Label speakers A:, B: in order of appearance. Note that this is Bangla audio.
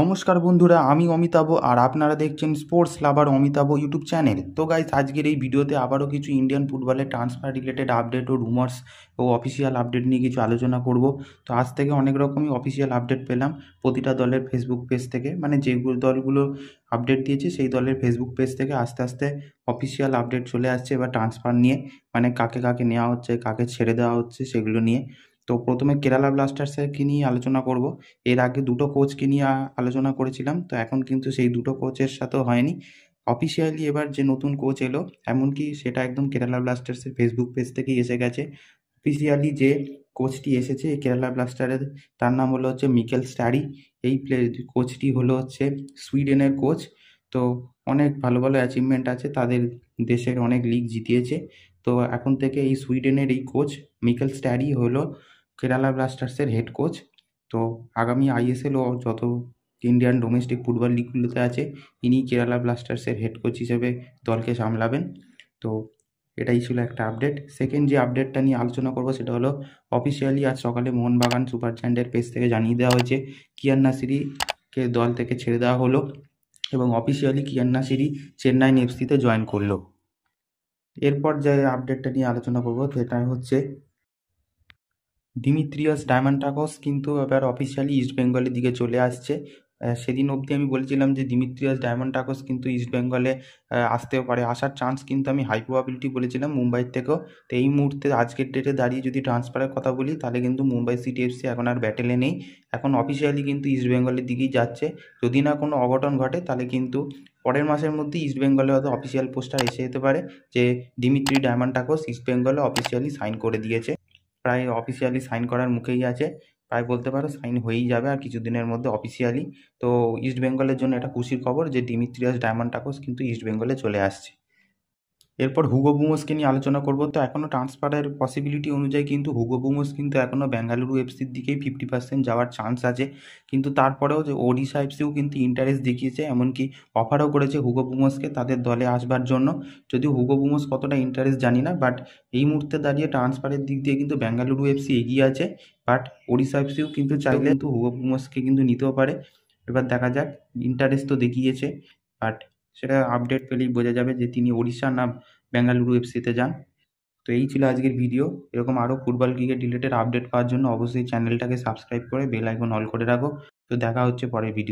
A: নমস্কার বন্ধুরা, আমি অমিতাভ আর আপনারা দেখছেন স্পোর্টস লাভার অমিতাভ ইউটিউব চ্যানেল। তো গাইস, আজকের এই ভিডিওতে আবারও কিছু ইন্ডিয়ান ফুটবলের ট্রান্সফার রিলেটেড আপডেট ও রুমার্স ও অফিসিয়াল আপডেট নিয়ে কিছু আলোচনা করব। তো আজ থেকে অনেক রকমই অফিসিয়াল আপডেট পেলাম প্রতিটা দলের ফেসবুক পেজ থেকে, মানে যেগুলো দলগুলো আপডেট দিয়েছে সেই দলের ফেসবুক পেজ থেকে আস্তে আস্তে অফিসিয়াল আপডেট চলে আসছে এবার ট্রান্সফার নিয়ে, মানে কাকে কাকে নেওয়া হচ্ছে, কাকে ছেড়ে দেওয়া হচ্ছে সেগুলো নিয়ে। তো প্রথমে কেরালা ব্লাস্টার্সকে নিয়ে আলোচনা করব। এর আগে দুটো কোচকে নিয়ে আলোচনা করেছিলাম, তো এখন কিন্তু সেই দুটো কোচের সাথেও হয়নি। অফিসিয়ালি এবার যে নতুন কোচ এলো, এমনকি সেটা একদম কেরালা ব্লাস্টার্সের ফেসবুক পেজ থেকেই এসে গেছে। অফিসিয়ালি যে কোচটি এসেছে কেরালা ব্লাস্টারের, তার নাম হলো হচ্ছে মিকেল স্ট্যারি। এই কোচটি হলো হচ্ছে সুইডেনের কোচ। তো অনেক ভালো ভালো অ্যাচিভমেন্ট আছে, তাদের দেশের অনেক লিগ জিতিয়েছে। তো এখন থেকে এই সুইডেনের এই কোচ মিকেল স্ট্যারি হলো কেরালা ব্লাস্টার্সের হেড কোচ। তো আগামী আইএসএল ও যত ইন্ডিয়ান ডোমেস্টিক ফুটবল লিগগুলোতে আছে, ইনি কেরালা ব্লাস্টার্সের হেড কোচ হিসেবে দলকে সামলাবেন। তো এটাই ছিল একটা আপডেট। সেকেন্ড যে আপডেটটা নিয়ে আলোচনা করবো সেটা হলো অফিসিয়ালি আজ সকালে মোহনবাগান সুপার জায়ান্টের পেজ থেকে জানিয়ে দেওয়া হয়েছে কিয়ান নাসিরিকে দল থেকে ছেড়ে দেওয়া হলো এবং অফিসিয়ালি কিয়ান নাসিরি চেন্নাই এফসিতে জয়েন করলো। এরপর যে আপডেটটা নিয়ে আলোচনা করবো সেটা হচ্ছে দিমিত্রিয়াস ডায়মান্টাকস কিন্তু এবার অফিসিয়ালি ইস্টবেঙ্গলের দিকে চলে আসছে। সেদিন অবধি আমি বলছিলাম যে দিমিত্রিয়াস ডায়মান্টাকস কিন্তু ইস্টবেঙ্গলে আসতেও পারে, আসার চান্স কিন্তু আমি হাই প্রবাবিলিটি বলেছিলাম মুম্বাইয়ের থেকেও। তো এই মুহূর্তে আজকের ডেটে দাঁড়িয়ে যদি ট্রান্সফারের কথা বলি তাহলে কিন্তু মুম্বাই সিটি এফসি এখন আর ব্যাটেলে নেই, এখন অফিসিয়ালি কিন্তু ইস্টবেঙ্গলের দিকেই যাচ্ছে। যদি না কোনো অঘটন ঘটে তাহলে কিন্তু পরের মাসের মধ্যে ইস্টবেঙ্গলে হয়তো অফিসিয়াল পোস্টার এসে যেতে পারে যে দিমিত্রি ডায়মান্টাকস ইস্টবেঙ্গলে অফিসিয়ালি সাইন করে দিয়েছে। প্রায় অফিসিয়ালি সাইন করার মুখেই আছে, প্রায় বলতে পারো সাইন হয়েই যাবে আর কিছুদিনের মধ্যে অফিসিয়ালি। তো ইস্ট বেঙ্গলের জন্য এটা খুশির খবর যে ডিমিত্রিয়াস ডায়মান্টাকস কিন্তু ইস্ট বেঙ্গলে চলে আসছে। এরপর হুগো বুমোসকে নিয়ে আলোচনা করব। তো এখনও ট্রান্সফারের পসিবিলিটি অনুযায়ী কিন্তু হুগো বুমোস কিন্তু এখনও বেঙ্গালুরু এফসির দিকেই 50% যাওয়ার চান্স আছে। কিন্তু তারপরেও যে ওডিশা এফসিও কিন্তু ইন্টারেস্ট দেখিয়েছে, এমনকি অফারও করেছে হুগো বুমোসকে তাদের দলে আসবার জন্য। যদিও হুগো বুমোস কতটা ইন্টারেস্ট জানি না, বাট এই মুহূর্তে দাঁড়িয়ে ট্রান্সফারের দিক দিয়ে কিন্তু বেঙ্গালুরু এফসি এগিয়ে আছে। বাট ওডিশা এফসিও কিন্তু চাইলে কিন্তু হুগো বুমোসকে কিন্তু নিতেও পারে। এবার দেখা যাক, ইন্টারেস্ট তো দেখিয়েছে, বাট সেটা আপডেট পেলেই বোঝা যাবে যে তিনি ওড়িশা না বেঙ্গালুরু এফসিতে যান। তো এই ছিল আজকের ভিডিও। এরকম আরও ফুটবল ক্রিকেট রিলেটেড আপডেট পাওয়ার জন্য অবশ্যই চ্যানেলটাকে সাবস্ক্রাইব করে বেল আইকন অল করে রাখো। তো দেখা হচ্ছে পরের ভিডিও।